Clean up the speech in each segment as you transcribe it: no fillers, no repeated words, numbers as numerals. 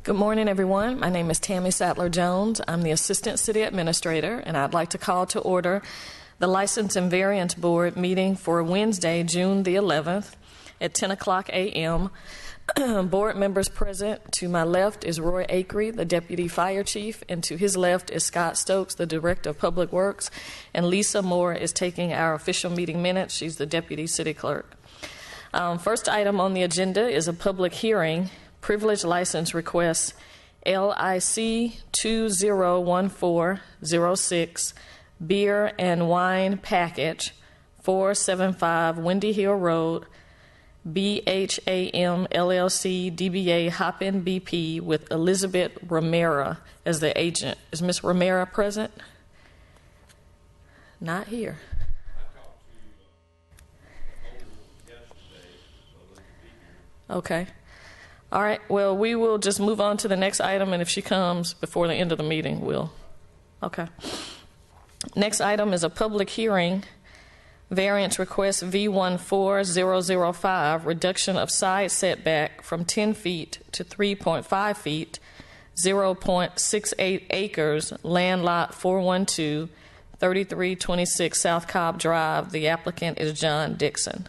Good morning, everyone. My name is Tammy Sattler-Jones. I'm the Assistant City Administrator, and I'd like to call to order the License and Variance Board meeting for Wednesday, June the 11th at 10 o'clock a.m. Board members present. To my left is Roy Akery, the Deputy Fire Chief, and to his left is Scott Stokes, the Director of Public Works, and Lisa Moore is taking our official meeting minutes. She's the Deputy City Clerk. First item on the agenda is a public hearing, privilege license request, LIC 201406, beer and wine package, 475 Windy Hill Road, BHAM LLC DBA Hopin BP, with Elizabeth Romero as the agent. Is Ms. Romero present? Not here. Okay. All right. Well, we will just move on to the next item, and if she comes before the end of the meeting, we'll. Okay. Next item is a public hearing, variance request V14005, reduction of side setback from 10 feet to 3.5 feet, 0.68 acres, land lot 412, 3326 South Cobb Drive. The applicant is John Dixon.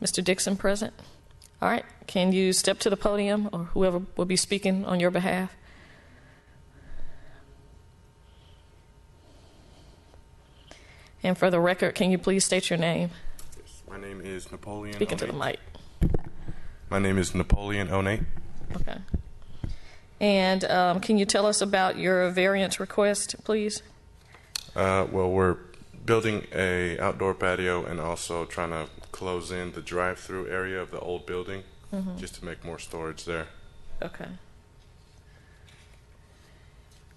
Mr. Dixon present? All right. Can you step to the podium, or whoever will be speaking on your behalf? And for the record, can you please state your name? Yes, my name is Napoleon. Speaking to the mic. My name is Napoleon Onate. Okay. And can you tell us about your variance request, please? Well, we're building a outdoor patio and also trying to close in the drive-through area of the old building, just to make more storage there. Okay.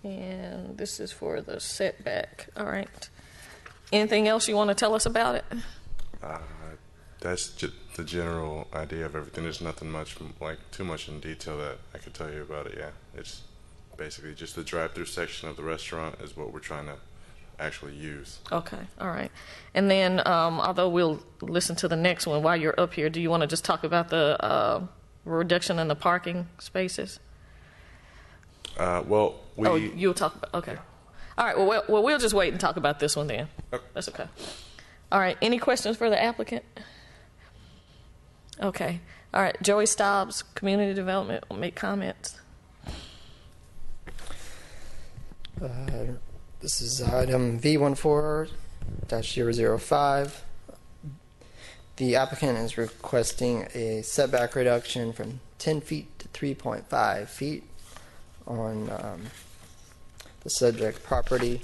And this is for the setback. All right. Anything else you want to tell us about it? That's the general idea of everything. There's nothing much, like too much in detail that I could tell you about it. Yeah, it's basically just the drive-through section of the restaurant is what we're trying to actually use. Okay, all right. And then, although we'll listen to the next one, while you're up here, do you want to just talk about the reduction in the parking spaces? Well, we... Oh, you'll talk about... Okay. All right, well, we'll just wait and talk about this one then. Okay. That's okay. All right, any questions for the applicant? Okay. All right, Joey Stobbs, Community Development, will make comments. This is item V14-005. The applicant is requesting a setback reduction from 10 feet to 3.5 feet on the subject property.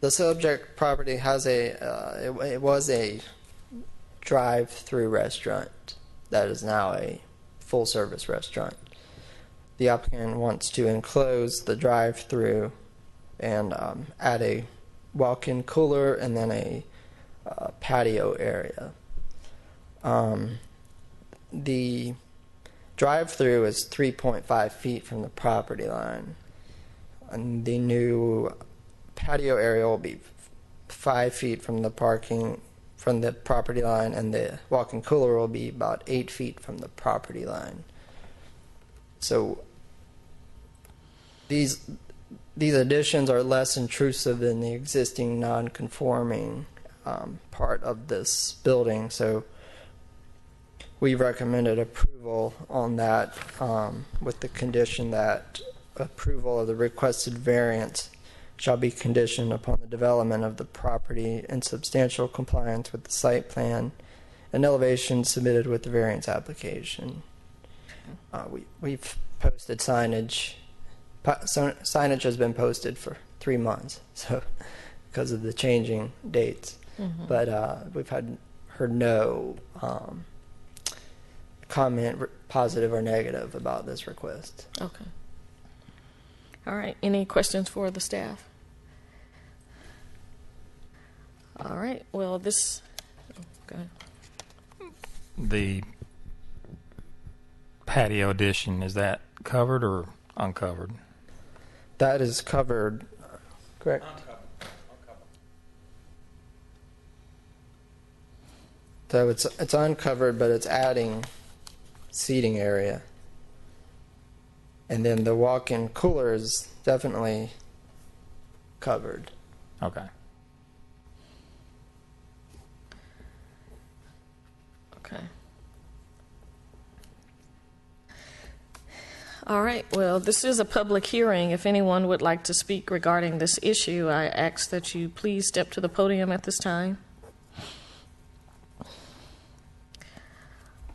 The subject property has it was a drive-through restaurant that is now a full-service restaurant. The applicant wants to enclose the drive-through and add a walk-in cooler and then a patio area. The drive-through is 3.5 feet from the property line, and the new patio area will be 5 feet from the property line, and the walk-in cooler will be about 8 feet from the property line. So these additions are less intrusive than the existing non-conforming part of this building. So we recommended approval on that with the condition that approval of the requested variance shall be conditioned upon the development of the property in substantial compliance with the site plan and elevation submitted with the variance application. We've posted signage. Signage has been posted for 3 months, so because of the changing dates. But we've heard no comment, positive or negative, about this request. Okay. All right. Any questions for the staff? All right. Well, this. Go ahead. The patio addition, is that covered or uncovered? That is covered, correct? Uncovered. So it's uncovered, but it's adding seating area. And then the walk-in cooler is definitely covered. Okay. Okay. All right, well, this is a public hearing. If anyone would like to speak regarding this issue, I ask that you please step to the podium at this time.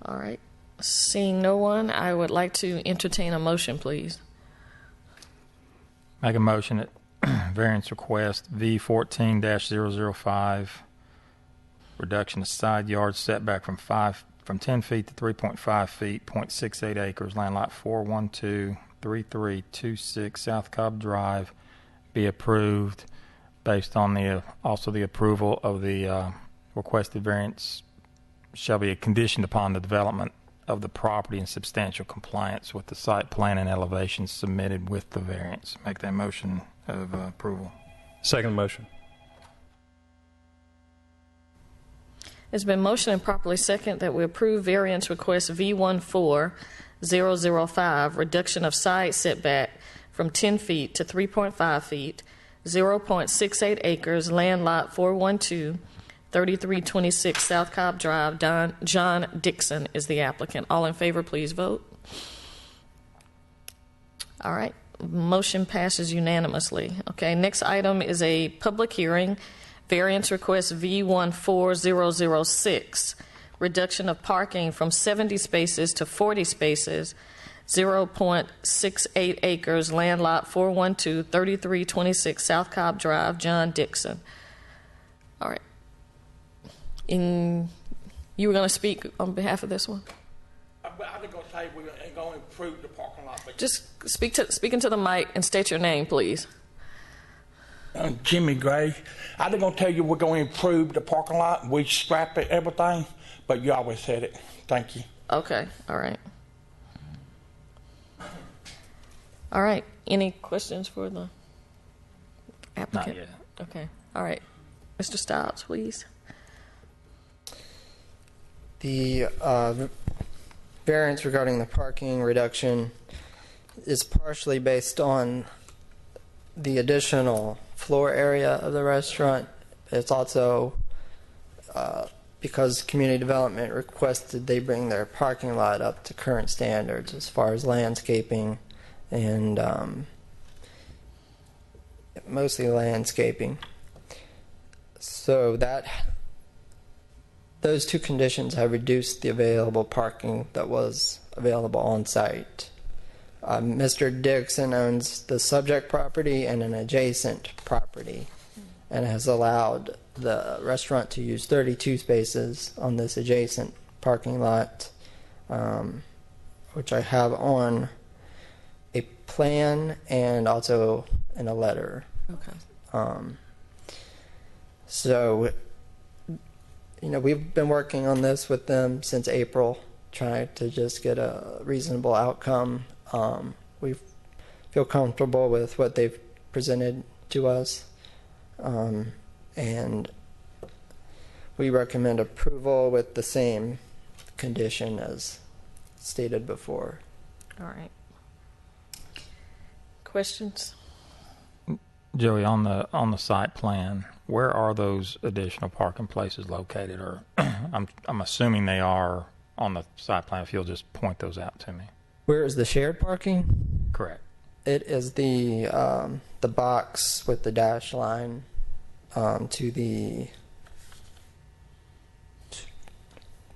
All right, seeing no one, I would like to entertain a motion, please. Make a motion that variance request V14-005, reduction of side yard setback from 10 feet to 3.5 feet, 0.68 acres, land lot 412-3326 South Cobb Drive, be approved based on also the approval of the requested variance shall be conditioned upon the development of the property in substantial compliance with the site plan and elevations submitted with the variance. Make that motion of approval. Second motion. It's been motioned and properly second that we approve variance request V14005, reduction of side setback from 10 feet to 3.5 feet, 0.68 acres, land lot 412-3326 South Cobb Drive. John Dixon is the applicant. All in favor, please vote. All right, motion passes unanimously. Okay, next item is a public hearing. Variance request V14006, reduction of parking from 70 spaces to 40 spaces, 0.68 acres, land lot 412-3326 South Cobb Drive, John Dixon. All right. You were going to speak on behalf of this one? I was going to say we ain't going to improve the parking lot. But Just speak into the mic and state your name, please. Jimmy Gray. I was going to tell you we're going to improve the parking lot. We scrap it, everything, but you always said it. Thank you. Okay, all right. All right, any questions for the applicant? Not yet. Okay, all right. Mr. Stiles, please. The variance regarding the parking reduction is partially based on the additional floor area of the restaurant. It's also because community development requested they bring their parking lot up to current standards as far as landscaping and mostly landscaping. So those two conditions have reduced the available parking that was available on site. Mr. Dixon owns the subject property and an adjacent property and has allowed the restaurant to use 32 spaces on this adjacent parking lot, which I have on a plan and also in a letter. Okay. So, we've been working on this with them since April, trying to just get a reasonable outcome. We feel comfortable with what they've presented to us, and we recommend approval with the same condition as stated before. All right. Questions? Joey, on the site plan, where are those additional parking places located? Or I'm assuming they are on the site plan. If you'll just point those out to me. Where is the shared parking? Correct. It is the box with the dash line to the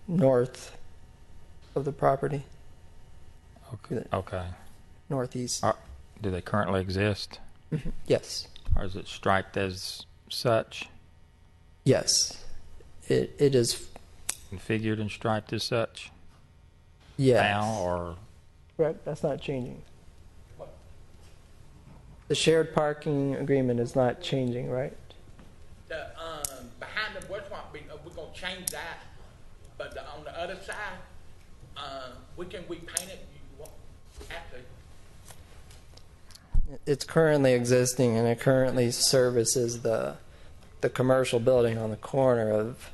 north of the property. Okay. Northeast. Do they currently exist? Yes. Or is it striped as such? Yes. It is. Configured and striped as such? Yes. Now or? Right, that's not changing. The shared parking agreement is not changing, right? The behind the restaurant, we're going to change that, but on the other side, we can repaint it. You won't have to. It's currently existing, and it currently services the commercial building on the corner of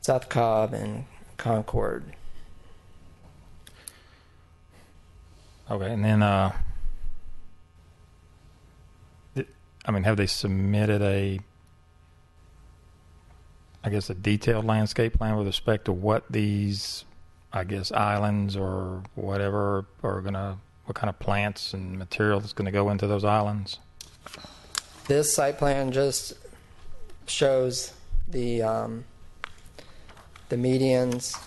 South Cobb and Concord. Okay, and then, have they submitted a detailed landscape plan with respect to what these, islands or whatever what kind of plants and material is going to go into those islands? This site plan just shows the medians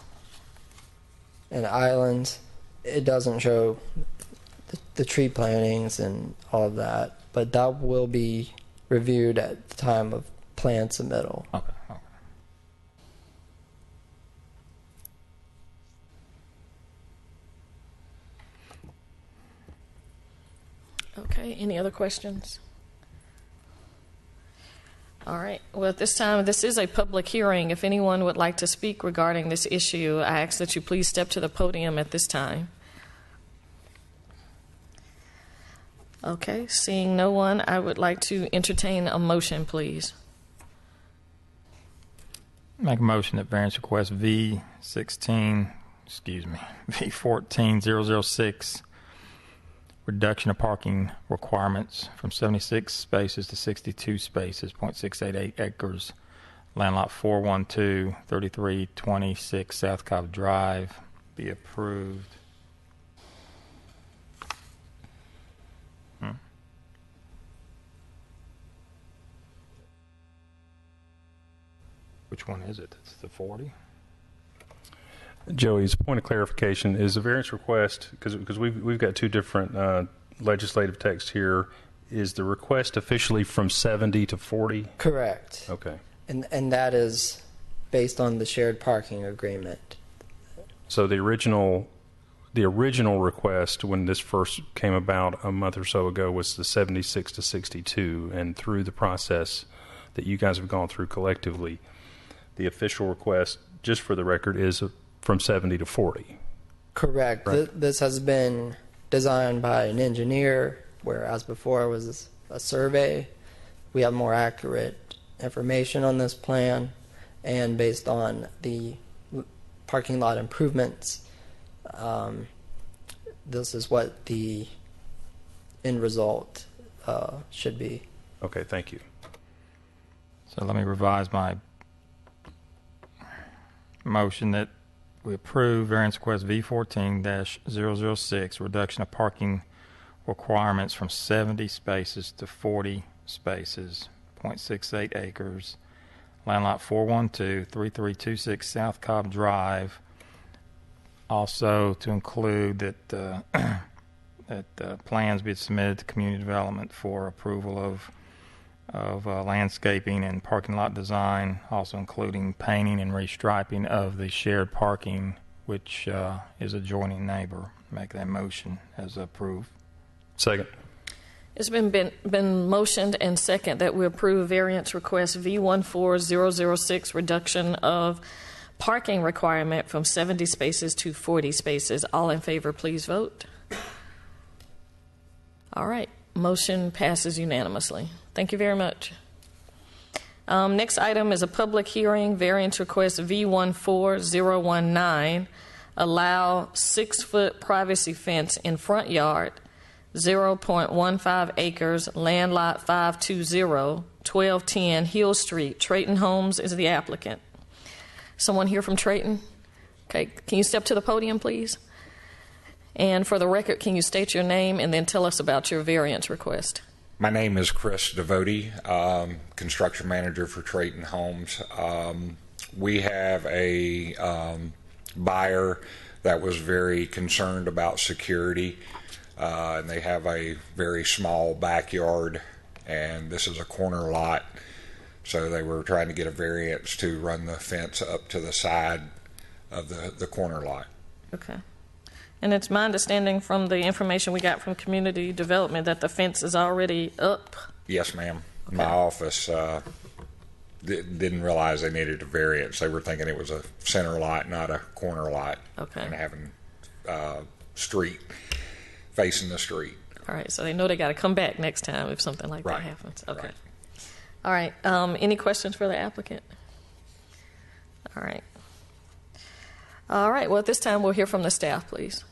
and islands. It doesn't show the tree plantings and all of that, but that will be reviewed at the time of plan submittal. Okay. Okay, any other questions? All right. Well, at this time, this is a public hearing. If anyone would like to speak regarding this issue, I ask that you please step to the podium at this time. Okay, seeing no one, I would like to entertain a motion, please. Make a motion that variance request V14006, reduction of parking requirements from 76 spaces to 62 spaces, 0.688 acres, land lot 412, 3326 South Cobb Drive, be approved. Which one is it? It's the 40? Joey's point of clarification is the variance request, because we've got two different legislative texts here. Is the request officially from 70 to 40? Correct. Okay. And that is based on the shared parking agreement. So the original request when this first came about a month or so ago was the 76 to 62, and through the process that you guys have gone through collectively, the official request, just for the record, is from 70 to 40. Correct. Right. This has been designed by an engineer, whereas before it was a survey. We have more accurate information on this plan, and based on the parking lot improvements, this is what the end result should be. Okay, thank you. So let me revise my motion that we approve variance request V14-006, reduction of parking requirements from 70 spaces to 40 spaces, 0.68 acres, land lot 412, 3326 South Cobb Drive. Also to include that plans be submitted to community development for approval of landscaping and parking lot design, also including painting and restriping of the shared parking, which is adjoining neighbor. Make that motion as approved. Second. It's been motioned and second that we approve variance request V14006, reduction of parking requirement from 70 spaces to 40 spaces. All in favor, please vote. All right. Motion passes unanimously. Thank you very much. Next item is a public hearing, variance request V14019, allow 6-foot privacy fence in front yard, 0.15 acres, land lot 520, 1210 Hill Street. Trayton Homes is the applicant. Someone here from Trayton? Okay, can you step to the podium, please? And for the record, can you state your name and then tell us about your variance request? My name is Chris Devote, construction manager for Trayton Homes. We have a buyer that was very concerned about security, and they have a very small backyard, and this is a corner lot, so they were trying to get a variance to run the fence up to the side of the corner lot. Okay. And it's my understanding from the information we got from community development that the fence is already up. Yes, ma'am. Okay. My office didn't realize they needed a variance. They were thinking it was a center lot, not a corner lot. Okay. And having street facing the street. All right, so they know they got to come back next time if something like Right. that happens. Okay. Right. All right. Any questions for the applicant? All right. All right. Well, at this time, we'll hear from the staff, please.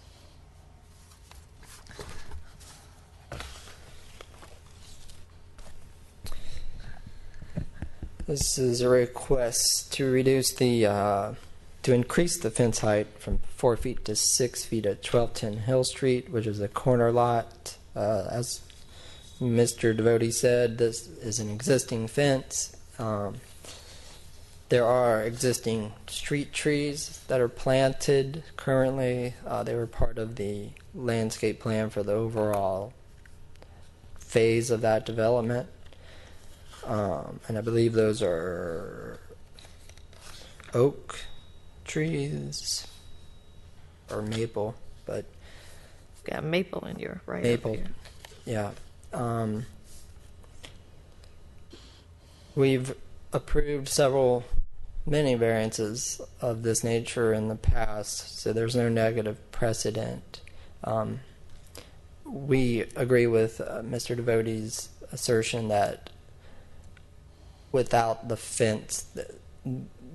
This is a request to reduce to increase the fence height from 4 feet to 6 feet at 1210 Hill Street, which is a corner lot. As Mr. Devotee said, this is an existing fence. There are existing street trees that are planted currently. They were part of the landscape plan for the overall phase of that development. And I believe those are oak trees or maple, but Got maple in your right maple, up here. yeah. We've approved many variances of this nature in the past, so there's no negative precedent. We agree with Mr. Devotee's assertion that without the fence,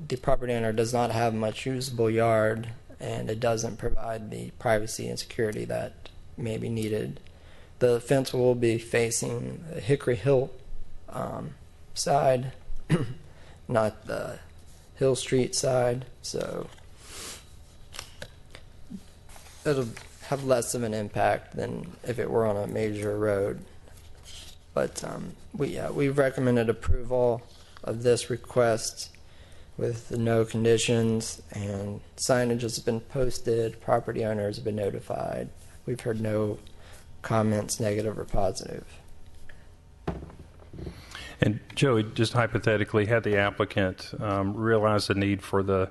the property owner does not have much usable yard, and it doesn't provide the privacy and security that may be needed. The fence will be facing the Hickory Hill side, not the Hill Street side, so it'll have less of an impact than if it were on a major road. But we recommended approval of this request with no conditions, and signage has been posted, property owners have been notified. We've heard no comments, negative or positive. And Joey, just hypothetically, had the applicant realized the need for the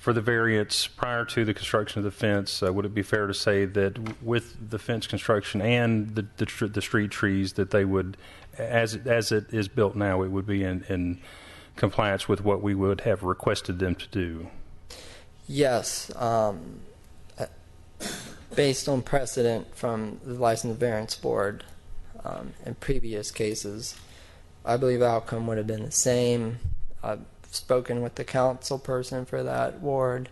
variance prior to the construction of the fence, would it be fair to say that with the fence construction and the street trees, that they would, as it is built now, it would be in compliance with what we would have requested them to do? Yes. Based on precedent from the License Variance Board in previous cases, I believe the outcome would have been the same. I've spoken with the council person for that ward,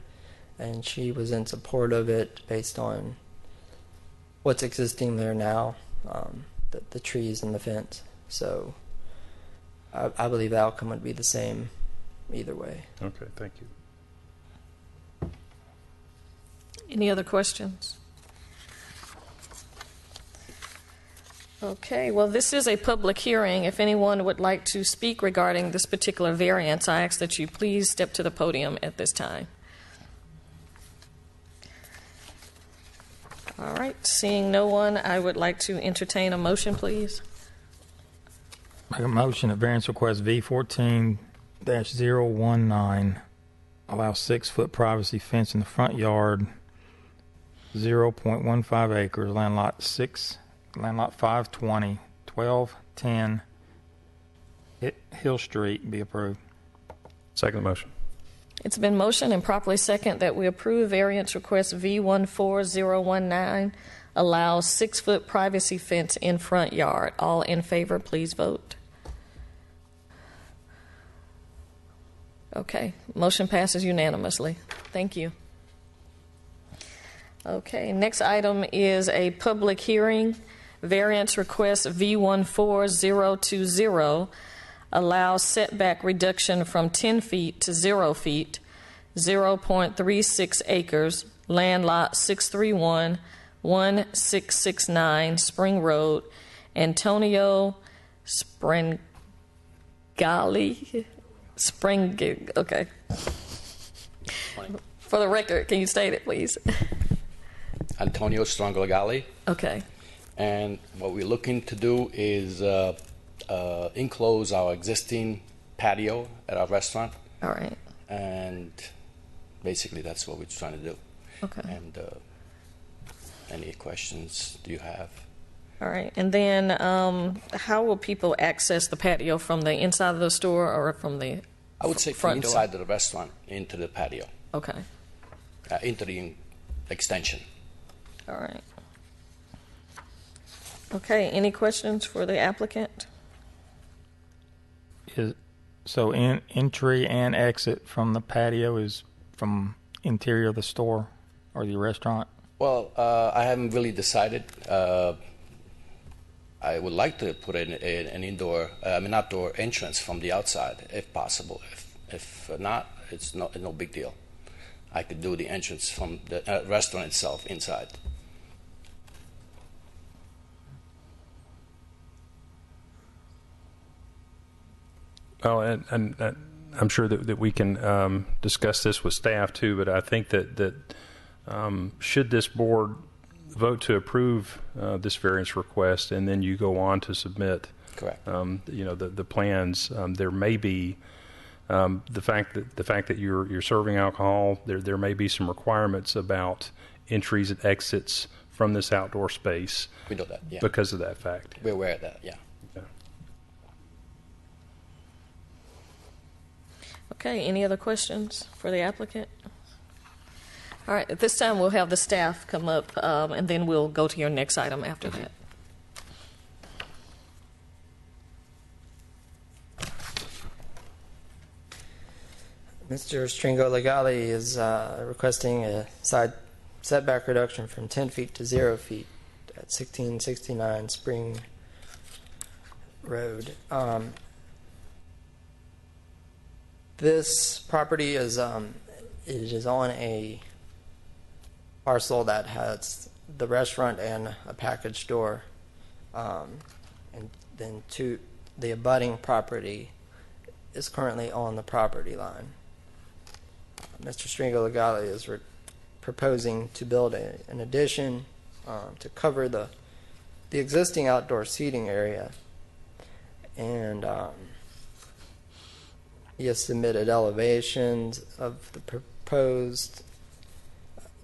and she was in support of it based on what's existing there now, the trees and the fence. So I believe the outcome would be the same either way. Okay, thank you. Any other questions? Okay, well, this is a public hearing. If anyone would like to speak regarding this particular variance, I ask that you please step to the podium at this time. All right, seeing no one, I would like to entertain a motion, please. Make a motion that variance request V14-019 allow 6-foot privacy fence in the front yard, 0.15 acres, land lot 520, 1210 Hill Street be approved. Second motion. It's been motioned and properly second that we approve variance request V14019, allow 6-foot privacy fence in front yard. All in favor, please vote. Okay, motion passes unanimously. Thank you. Okay, next item is a public hearing. Variance request V14020, allow setback reduction from 10 feet to 0 feet, 0.36 acres, land lot 631, 1669 Spring Road, Antonio Springali. Okay. For the record, can you state it, please? Antonio Strangolagali. Okay. And what we're looking to do is enclose our existing patio at our restaurant. All right. And basically that's what we're trying to do. Okay. And any questions do you have? All right. And then how will people access the patio, from the inside of the store or from the I would say from front door? inside of the restaurant into the patio, Okay. into the extension. All right. Okay. Any questions for the applicant? So entry and exit from the patio is from interior of the store or the restaurant? Well, I haven't really decided. I would like to put in an outdoor entrance from the outside, if possible. If not, it's no big deal. I could do the entrance from the restaurant itself inside. Oh, and I'm sure that we can discuss this with staff too, but I think that should this board vote to approve this variance request, and then you go on to submit, correct, the plans, there may be the fact that you're serving alcohol. There may be some requirements about entries and exits from this outdoor space. We know that, yeah. Because of that fact. We're aware of that, yeah. Okay, any other questions for the applicant? All right, at this time we'll have the staff come up and then we'll go to your next item after that. Mr. Stringo Legali is requesting a side setback reduction from 10 feet to 0 feet at 1669 Spring Road. This property is it is on a parcel that has the restaurant and a package store, and then the abutting property is currently on the property line. Mr. Stringo Legali is proposing to build an addition to cover the existing outdoor seating area, and he has submitted elevations of the proposed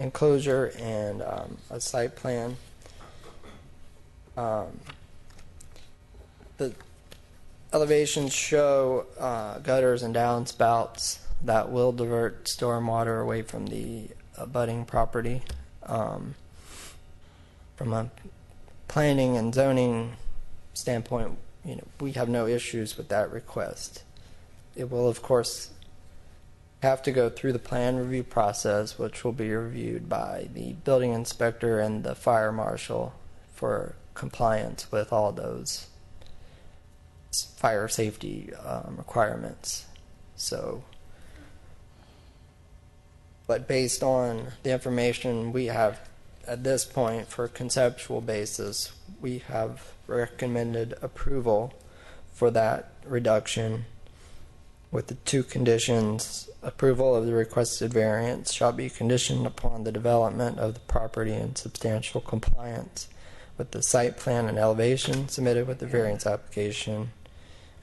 enclosure and a site plan. The elevations show gutters and downspouts that will divert stormwater away from the abutting property. From a planning and zoning standpoint, we have no issues with that request. It will, of course, have to go through the plan review process, which will be reviewed by the building inspector and the fire marshal for compliance with all those fire safety requirements. But based on the information we have at this point, for a conceptual basis, we have recommended approval for that reduction with the two conditions. Approval of the requested variance shall be conditioned upon the development of the property in substantial compliance with the site plan and elevation submitted with the variance application.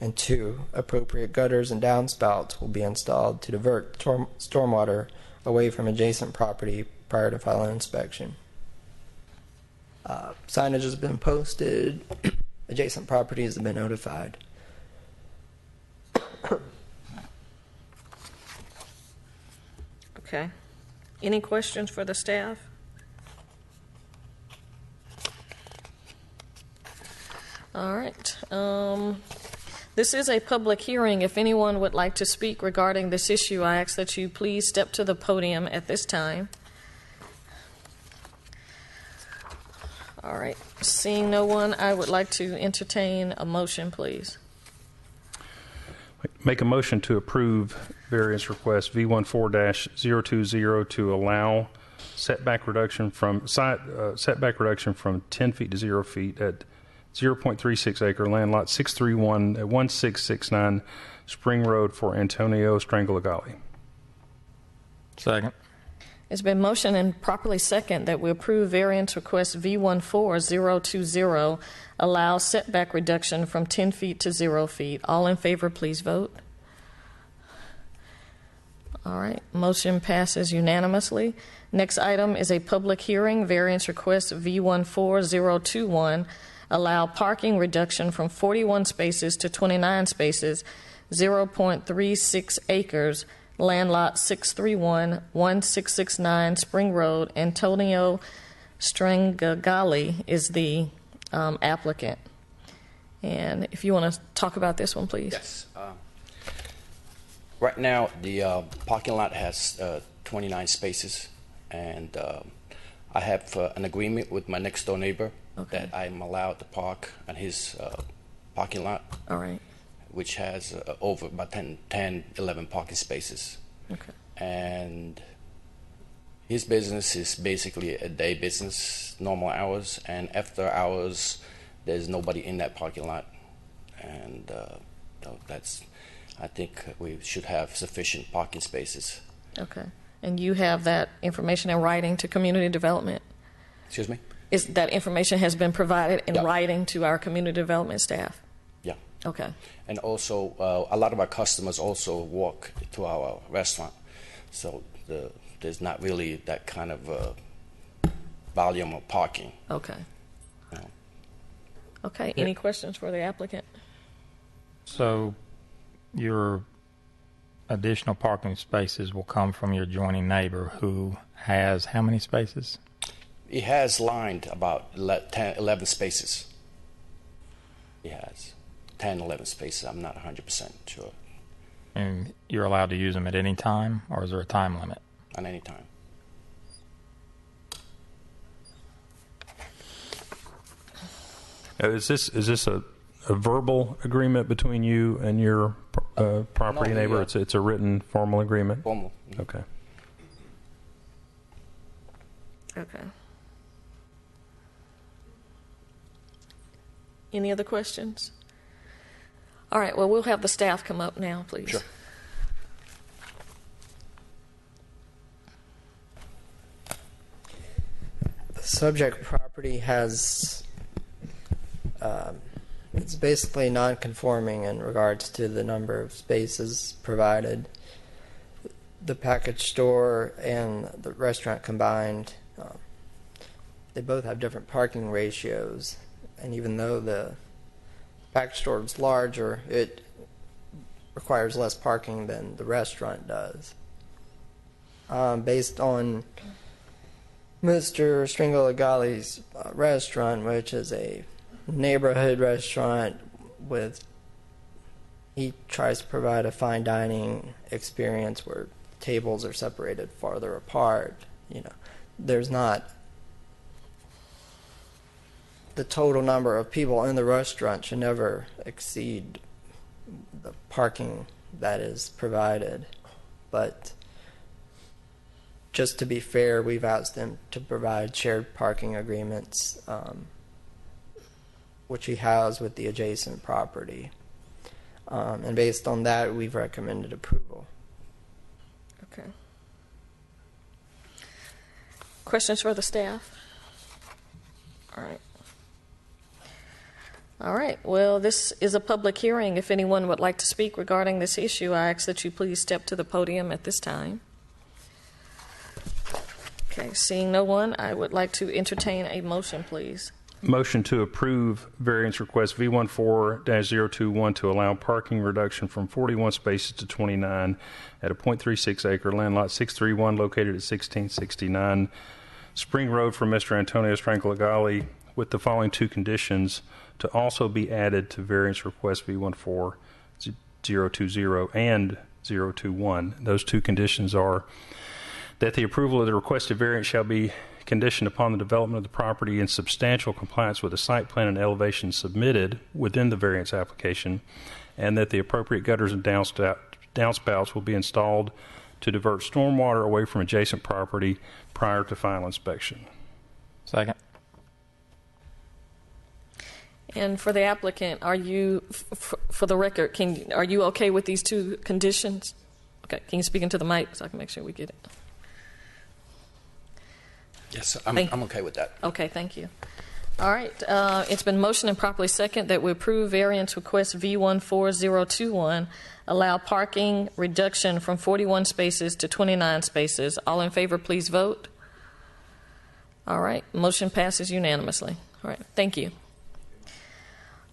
And 2, appropriate gutters and downspouts will be installed to divert stormwater away from adjacent property prior to final inspection. Signage has been posted. Adjacent properties have been notified. Okay. Any questions for the staff? All right. This is a public hearing. If anyone would like to speak regarding this issue, I ask that you please step to the podium at this time. All right. Seeing no one, I would like to entertain a motion, please. Make a motion to approve variance request V14-020 to allow setback reduction from 10 feet to 0 feet at 0.36 acre land lot 631 at 1669 Spring Road for Antonio Stringo Legali. Second. It's been motioned and properly second that we approve variance request V14020, allow setback reduction from 10 feet to 0 feet. All in favor, please vote. All right, motion passes unanimously. Next item is a public hearing, variance request V14021, allow parking reduction from 41 spaces to 29 spaces, 0.36 acres, land lot 631, 1669 Spring Road. Antonio Stringo is the applicant. And if you want to talk about this one, please. Yes. Right now, the parking lot has 29 spaces, and I have an agreement with my next door neighbor Okay. that I'm allowed to park on his parking lot, All right. which has over about 10, 11 parking spaces. Okay. And his business is basically a day business, normal hours, and after hours, there's nobody in that parking lot. And I think we should have sufficient parking spaces. Okay. And you have that information in writing to community development? Excuse me? Is that information has been provided in Yeah. writing to our community development staff? Yeah. Okay. And also, a lot of our customers also walk to our restaurant, so there's not really that kind of volume of parking. Okay. You know. Okay. Any questions for the applicant? So your additional parking spaces will come from your adjoining neighbor who has how many spaces? He has lined about 11 spaces. He has 10, 11 spaces. I'm not 100% sure And you're allowed to use them at any time, or is there a time limit? on any time. Is this a verbal agreement between you and your property No, neighbor? yeah. It's a written formal agreement? Formal. Okay. Okay. Any other questions? All right. Well, we'll have the staff come up now, please. Sure. The subject property has, it's basically non-conforming in regards to the number of spaces provided. The package store and the restaurant combined, they both have different parking ratios, and even though the package store is larger, it requires less parking than the restaurant does. Based on Mr. Stringaligali's restaurant, which is a neighborhood restaurant he tries to provide a fine dining experience where tables are separated farther apart. There's not the total number of people in the restaurant should never exceed the parking that is provided. But just to be fair, we've asked them to provide shared parking agreements, which he has with the adjacent property. And based on that, we've recommended approval. Okay. Questions for the staff? All right. All right. Well, this is a public hearing. If anyone would like to speak regarding this issue, I ask that you please step to the podium at this time. Okay. Seeing no one, I would like to entertain a motion, please. Motion to approve variance request V14-021 to allow parking reduction from 41 spaces to 29 at a .36 acre land lot 631 located at 1669 Spring Road for Mr. Antonio Strangolagali with the following two conditions to also be added to variance request V14-020 and 021. Those two conditions are that the approval of the requested variance shall be conditioned upon the development of the property in substantial compliance with the site plan and elevation submitted within the variance application, and that the appropriate gutters and downspouts will be installed to divert stormwater away from adjacent property prior to final inspection. Second. And for the applicant, are you, for the record, are you okay with these two conditions? Okay. Can you speak into the mic so I can make sure we get it? Yes, I'm okay with that. Okay, thank you. All right, it's been motioned and properly second that we approve variance request V14021, allow parking reduction from 41 spaces to 29 spaces. All in favor, please vote. All right, motion passes unanimously. All right, thank you.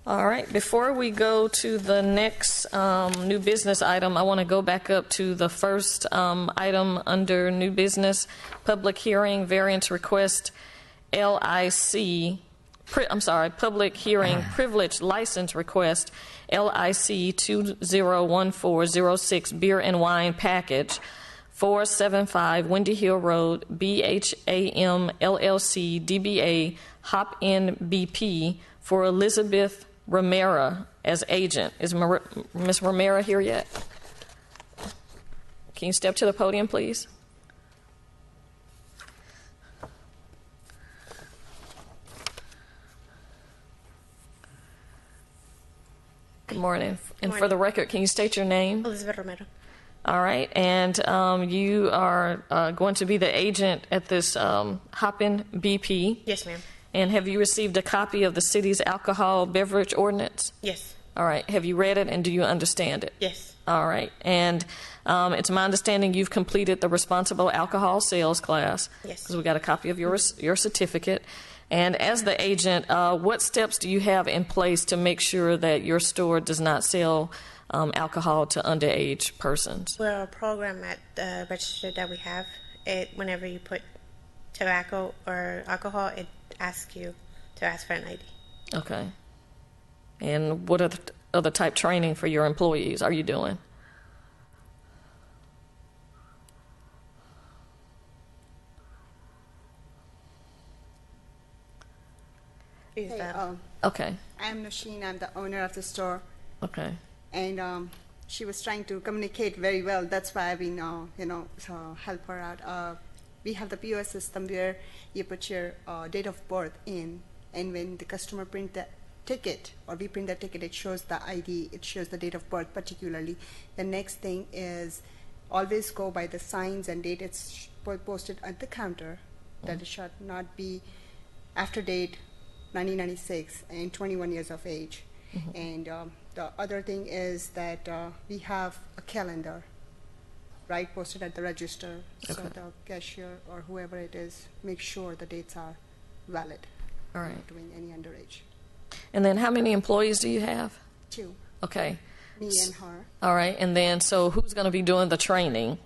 All right, before we go to the next new business item, I want to go back up to the first item under new business, public hearing, variance request, public hearing privilege license request, LIC 201406 beer and wine package 475 Windy Hill Road, BHAM LLC, DBA Hop In BP, for Elizabeth Romero as agent. Is Ms. Romero here yet? Can you step to the podium, please? Good morning. And for the record, can you state your name? Elizabeth Romero. All right. And you are going to be the agent at this Hop-In BP. Yes, ma'am. And have you received a copy of the city's alcohol beverage ordinance? Yes. All right. Have you read it and do you understand it? Yes. All right. And it's my understanding you've completed the responsible alcohol sales class. Yes. Because we got a copy of your certificate. And as the agent, what steps do you have in place to make sure that your store does not sell alcohol to underage persons? Well, a program at the register that we have, whenever you put tobacco or alcohol, it asks you to ask for an ID. Okay. And what other type training for your employees are you doing? Okay. I'm Nasheen. I'm the owner of the store. Okay. And she was trying to communicate very well. That's why I've been, help her out. We have the POS system where you put your date of birth in, and when the customer print the ticket, or we print the ticket, it shows the ID, it shows the date of birth particularly. The next thing is always go by the signs and date it's posted at the counter. That it should not be after date 1996 and 21 years of age. Mm-hmm. And the other thing is that we have a calendar, right, posted at the register. Okay. So the cashier or whoever it is, make sure the dates are valid. All right. Not doing any underage. And then how many employees do you have? 2. Okay. Me and her. All right. And then, so who's going to be doing the training?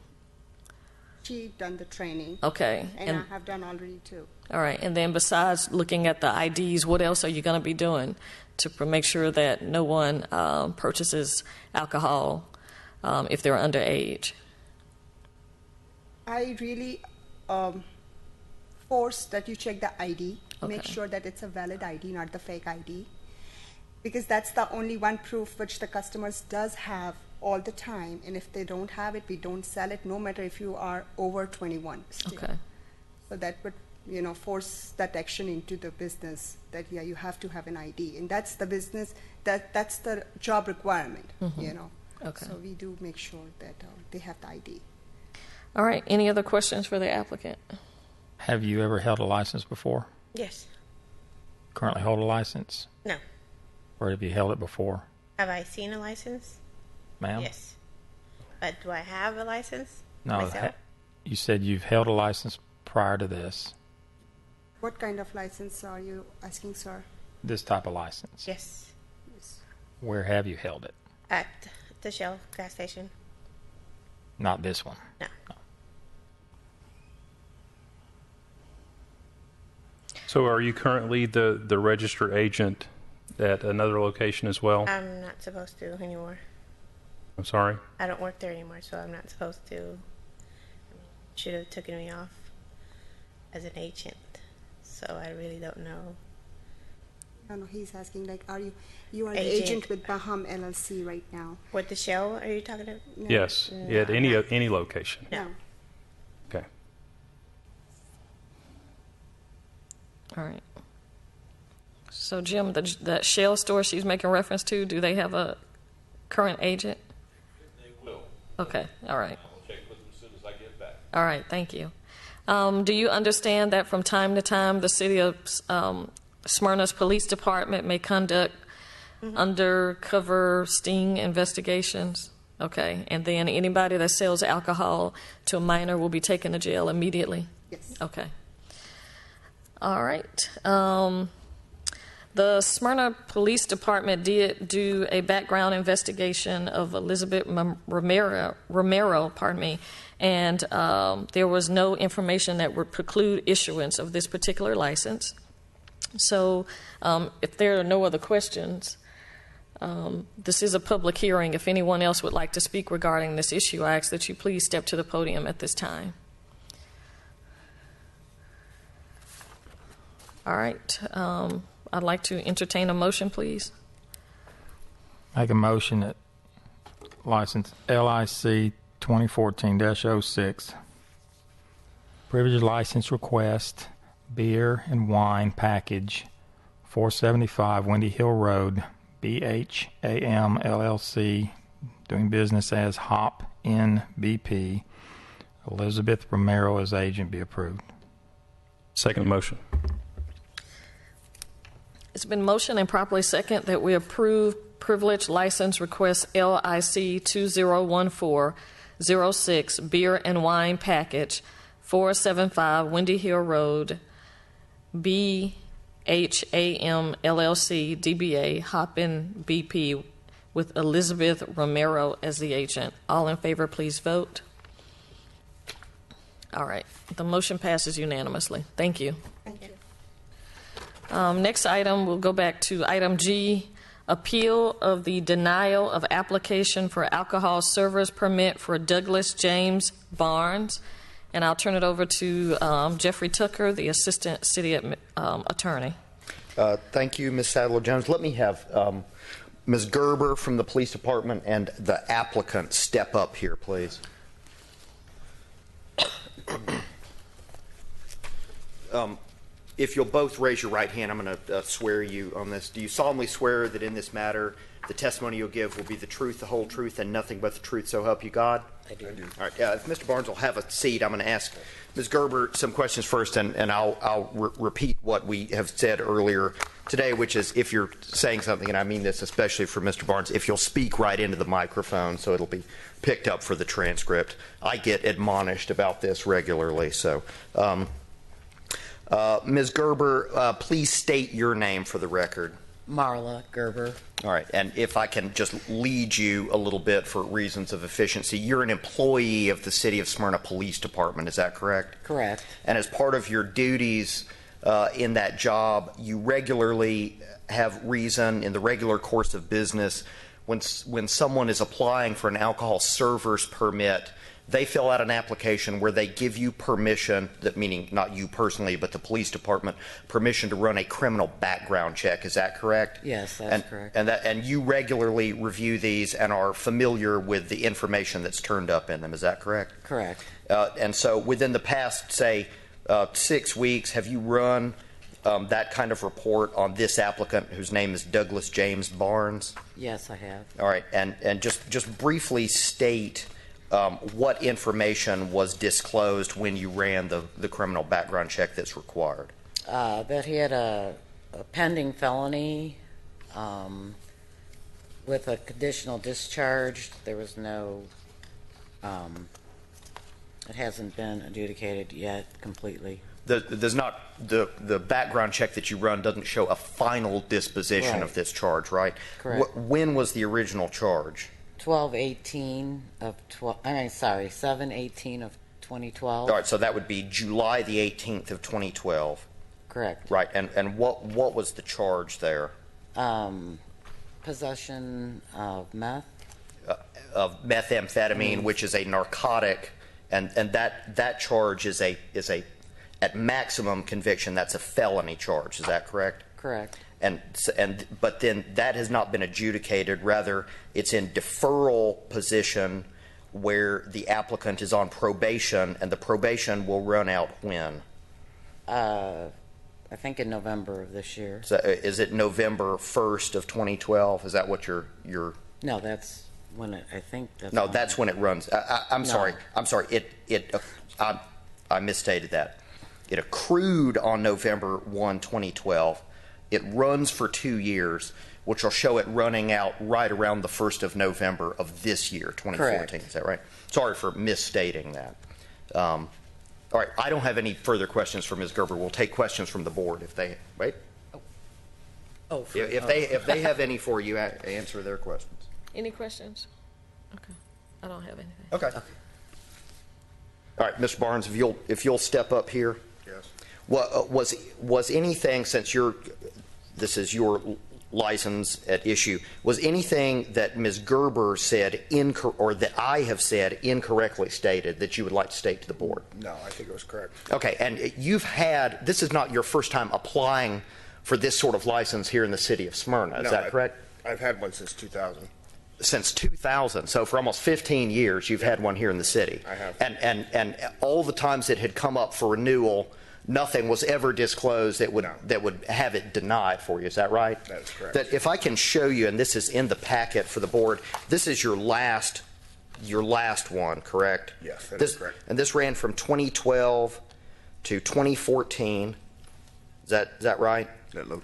She done the training. Okay. And I have done already too. All right. And then besides looking at the IDs, what else are you going to be doing to make sure that no one purchases alcohol if they're underage? I really force that you check the ID. Okay. Make sure that it's a valid ID, not the fake ID. Because that's the only one proof which the customers does have all the time. And if they don't have it, we don't sell it, no matter if you are over 21 still. Okay. So that would, force that action into the business that, yeah, you have to have an ID. And that's the business, that's the job requirement, Okay. So we do make sure that they have the ID. All right. Any other questions for the applicant? Have you ever held a license before? Yes. Currently hold a license? No. Or have you held it before? Have I seen a license? Ma'am? Yes. But do I have a license? No. Myself? You said you've held a license prior to this. What kind of license are you asking, sir? This type of license? Yes. Where have you held it? At the Shell gas station. Not this one? No. So are you currently the registered agent at another location as well? I'm not supposed to anymore. I'm sorry? I don't work there anymore, so I'm not supposed to. Should have taken me off as an agent. So I really don't know. No, he's asking, like, you are the Agent. agent with Baham LLC right now? With the Shell, are you talking about? No. Yes, No, at any location. No. Okay. All right. So, Jim, that Shell store she's making reference to, do they have a current agent? They will. Okay. All right. I'll check with them as soon as I get back. All right. Thank you. Do you understand that from time to time the city of Smyrna's police department may conduct undercover sting investigations? Okay. And then anybody that sells alcohol to a minor will be taken to jail immediately? Yes. Okay. All right. The Smyrna Police Department did do a background investigation of Elizabeth Romero, and there was no information that would preclude issuance of this particular license. So if there are no other questions, This is a public hearing. If anyone else would like to speak regarding this issue, I ask that you please step to the podium at this time. All right. I'd like to entertain a motion, please. Make a motion that license LIC 2014-06, privilege license request, beer and wine package, 475 Windy Hill Road, BHAM LLC, doing business as Hop NBP, Elizabeth Romero as agent, be approved. Second motion. It's been motioned and properly second that we approve privilege license request LIC 2014-06 beer and wine package, 475 Windy Hill Road, BHAM LLC, DBA Hoppin BP, with Elizabeth Romero as the agent. All in favor, please vote. All right. The motion passes unanimously. Thank you. Thank you. Next item, we'll go back to item G, appeal of the denial of application for alcohol servers permit for Douglas James Barnes. And I'll turn it over to Jeffrey Tucker, the Assistant City Attorney. Thank you, Ms. Sadler-Jones. Let me have Ms. Gerber from the Police Department and the applicant step up here, please. If you'll both raise your right hand, I'm going to swear you on this. Do you solemnly swear that in this matter the testimony you'll give will be the truth, the whole truth, and nothing but the truth, so help you God? I do. All right. If Mr. Barnes will have a seat, I'm going to ask Ms. Gerber some questions first, and I'll repeat what we have said earlier today, which is if you're saying something, and I mean this especially for Mr. Barnes, if you'll speak right into the microphone so it'll be picked up for the transcript. I get admonished about this regularly, so... Ms. Gerber, please state your name for the record. Marla Gerber. All right, and if I can just lead you a little bit for reasons of efficiency, you're an employee of the City of Smyrna Police Department, is that correct? Correct. And as part of your duties in that job, you regularly have reason in the regular course of business when someone is applying for an alcohol server's permit, they fill out an application where they give you permission, that meaning not you personally, but the police department, permission to run a criminal background check. Is that correct? Yes, that's correct. And you regularly review these and are familiar with the information that's turned up in them. Is that correct? Correct. And so within the past, say, 6 weeks, have you run that kind of report on this applicant whose name is Douglas James Barnes? Yes, I have. All right. And just briefly state what information was disclosed when you ran the criminal background check that's required? That he had a pending felony with a conditional discharge. There was no, it hasn't been adjudicated yet completely. There's not, the background check that you run doesn't show a final disposition of this charge, right? Correct. When was the original charge? 7/18 of 2012. All right, so that would be July the 18th of 2012. Correct. Right, and what was the charge there? Possession of meth. Of methamphetamine, which is a narcotic, and that charge is a at maximum conviction, that's a felony charge. Is that correct? Correct. But then that has not been adjudicated. Rather, it's in deferral position where the applicant is on probation, and the probation will run out when? I think in November of this year. So is it November 1st of 2012? Is that what you're? No, that's when it. I think that's. No, that's when it runs. I'm sorry. I misstated that. It accrued on November 1, 2012. It runs for 2 years, which will show it running out right around the 1st of November of this year, 2014. Correct. Is that right? Sorry for misstating that. All right. I don't have any further questions for Ms. Gerber. We'll take questions from the board if they wait. Oh. If they have any for you, answer their questions. Any questions? Okay. I don't have anything. Okay. All right, Mr. Barnes, if you'll step up here. Yes. Was anything, since this is your license at issue, was anything that Ms. Gerber said or that I have said incorrectly stated that you would like to state to the board? No, I think it was correct. Okay, and this is not your first time applying for this sort of license here in the city of Smyrna, is that correct? I've had one since 2000. Since 2000, so for almost 15 years you've had one here in the city. I have. And all the times it had come up for renewal, nothing was ever disclosed that would have it denied for you. Is that right? That is correct. That if I can show you, and this is in the packet for the board, this is your last one, correct? Yes, that is correct. And this ran from 2012 to 2014. Is that right?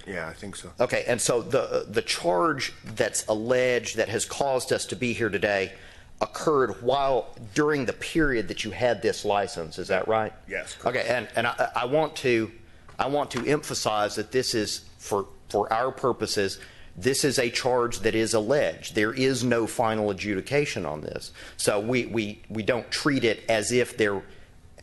Yeah, I think so. Okay, and so the charge that's alleged that has caused us to be here today occurred during the period that you had this license. Is that right? Yes. Correct. Okay, and I want to emphasize that this is for our purposes. This is a charge that is alleged. There is no final adjudication on this, so we don't treat it as if there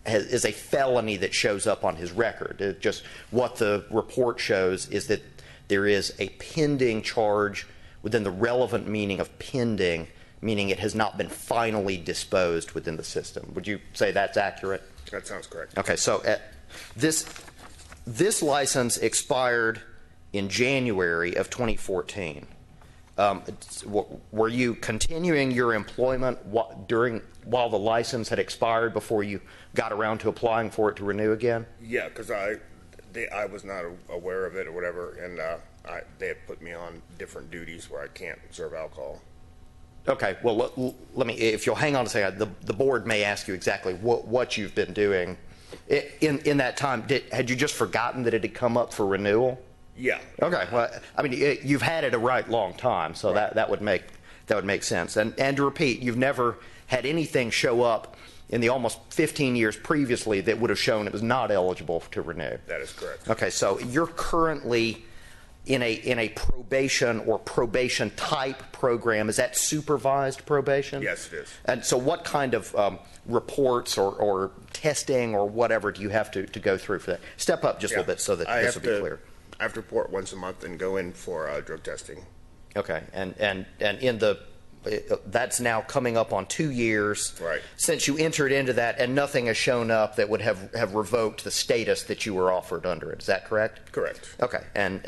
is a felony that shows up on his record. Just what the report shows is that there is a pending charge within the relevant meaning of pending, meaning it has not been finally disposed within the system. Would you say that's accurate? That sounds correct. Okay, so this license expired in January of 2014. Were you continuing your employment while the license had expired before you got around to applying for it to renew again? Yeah, because I was not aware of it or whatever, and they had put me on different duties where I can't serve alcohol. Okay, well, let me, if you'll hang on a second, the board may ask you exactly what you've been doing. In that time, had you just forgotten that it had come up for renewal? Yeah. Okay, well, I mean, you've had it a long time, so right. that would make sense. And to repeat, you've never had anything show up in the almost 15 years previously that would have shown it was not eligible to renew. That is correct. Okay, so you're currently in a probation or probation type program. Is that supervised probation? Yes, it is. And so what kind of reports or testing or whatever do you have to go through for that? Step up just a little bit so that this will be clear. I have to report once a month and go in for drug testing. Okay, and in that's now coming up on 2 years right. since you entered into that, and nothing has shown up that would have revoked the status that you were offered under it. Is that correct? Correct. Okay, and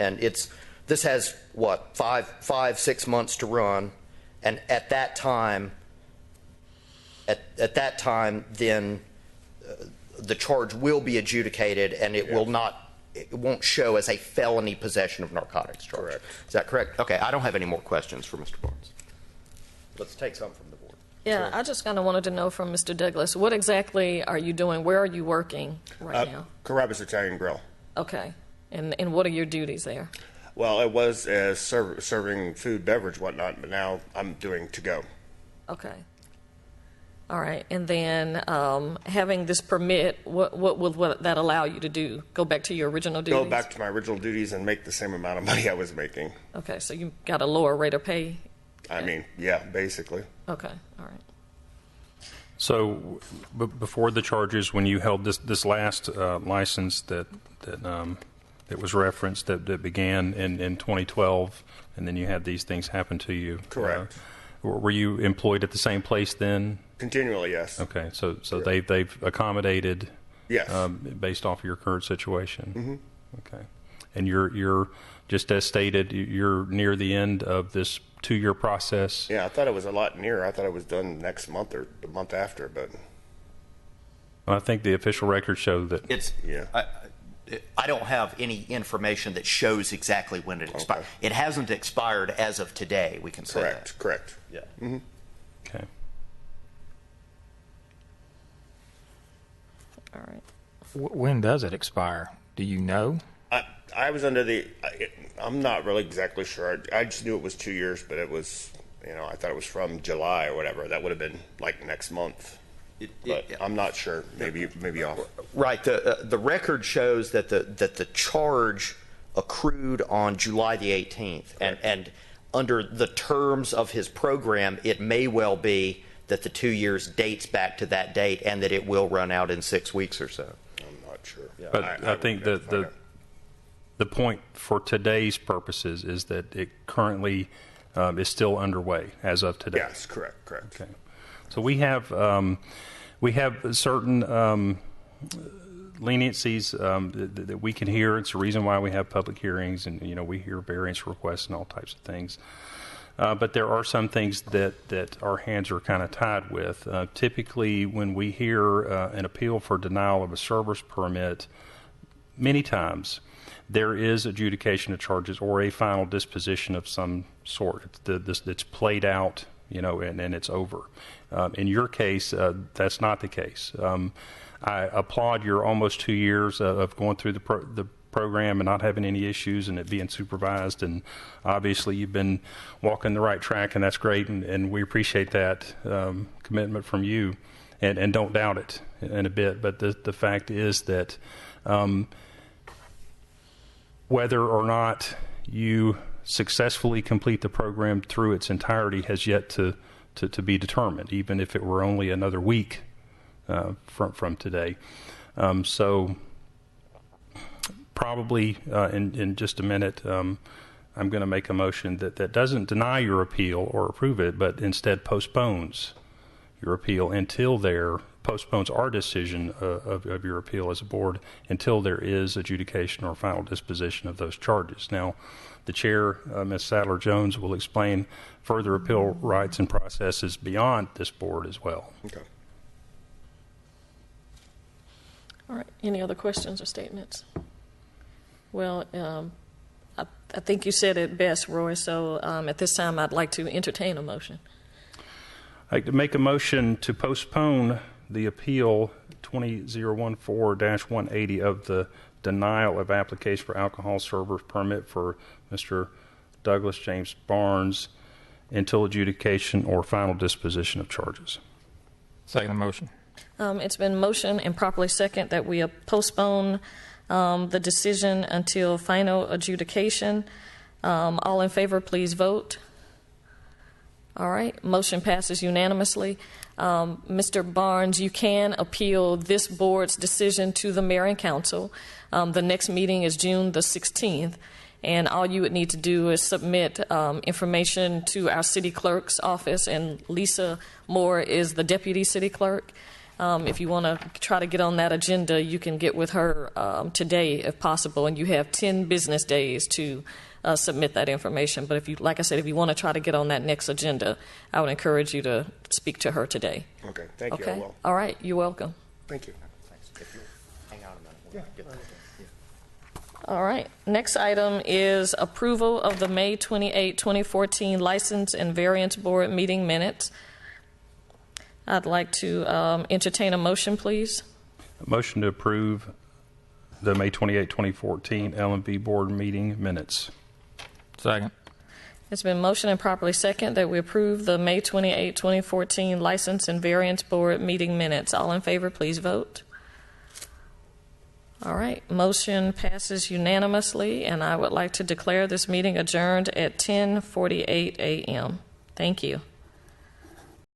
this has what 5-6 months to run, and at that time, then the charge will be adjudicated, and it will not. It won't show as a felony possession of narcotics charge. Correct. Is that correct? Okay, I don't have any more questions for Mr. Barnes. Let's take some from the board. Yeah, I just kind of wanted to know from Mr. Douglas, what exactly are you doing? Where are you working right now? Carrabba's Italian Grill. Okay, and what are your duties there? Well, it was serving food, beverage, whatnot, but now I'm doing to go. Okay. All right, and then having this permit, what will that allow you to do? Go back to your original duties? Go back to my original duties and make the same amount of money I was making. Okay, so you got a lower rate of pay? I mean, yeah, basically. Okay, all right. So, before the charges, when you held this last license that was referenced that began in 2012, and then you had these things happen to you. Correct. Were you employed at the same place then? Continually, yes. Okay, so they've accommodated. Yes. Based off of your current situation. Mm-hmm. Okay, and you're just as stated, you're near the end of this 2-year process. Yeah, I thought it was a lot nearer. I thought it was done next month or the month after, but I think the official records show that it's. Yeah. I don't have any information that shows exactly when it expired. Okay. It hasn't expired as of today. We can say that. Correct. Yeah. Mm-hmm. Okay. All right. When does it expire? Do you know? I was under I'm not really exactly sure. I just knew it was 2 years, but it was, I thought it was from July or whatever. That would have been like next month. But I'm not sure. Maybe off. Right. The record shows that the charge accrued on July the 18th, and under the terms of his program, it may well be that the 2 years dates back to that date, and that it will run out in 6 weeks or so. I'm not sure. Yeah. But I think that the point for today's purposes is that it currently is still underway as of today. Yes, correct. Okay. So we have certain leniencies that we can hear. It's the reason why we have public hearings, and we hear variance requests and all types of things. But there are some things that our hands are kind of tied with. Typically, when we hear an appeal for denial of a service permit, many times there is adjudication of charges or a final disposition of some sort. It's played out, and it's over. In your case, that's not the case. I applaud your almost 2 years of going through the program and not having any issues and it being supervised, and obviously you've been walking the right track, and that's great, and we appreciate that commitment from you, and don't doubt it in a bit. But the fact is that whether or not you successfully complete the program through its entirety has yet to be determined, even if it were only another week from today. So probably in just a minute, I'm going to make a motion that doesn't deny your appeal or approve it, but instead postpones your appeal postpones our decision of your appeal as a board until there is adjudication or final disposition of those charges. Now, the chair, Ms. Sadler-Jones, will explain further appeal rights and processes beyond this board as well. Okay. All right. Any other questions or statements? Well, I think you said it best, Roy, so at this time I'd like to entertain a motion. I'd like to make a motion to postpone the appeal 2014-180 of the denial of application for alcohol service permit for Mr. Douglas James Barnes until adjudication or final disposition of charges. Second motion. It's been motioned and properly second that we postpone the decision until final adjudication. All in favor, please vote. All right. Motion passes unanimously. Mr. Barnes, you can appeal this board's decision to the mayor and council. The next meeting is June the 16th, and all you would need to do is submit information to our city clerk's office, and Lisa Moore is the deputy city clerk. If you want to try to get on that agenda, you can get with her today if possible, and you have 10 business days to submit that information. But like I said, if you want to try to get on that next agenda, I would encourage you to speak to her today. Okay, thank you. Okay? I will. All right, you're welcome. Thank you. If you'll hang out a minute, we'll get that. All right. Next item is approval of the May 28, 2014 License and Variance Board meeting minutes. I'd like to entertain a motion, please. A motion to approve the May 28, 2014 L&B Board meeting minutes. Second. It's been motioned and properly second that we approve the May 28, 2014 License and Variance Board meeting minutes. All in favor, please vote. All right. Motion passes unanimously, and I would like to declare this meeting adjourned at 10:48 a.m. Thank you.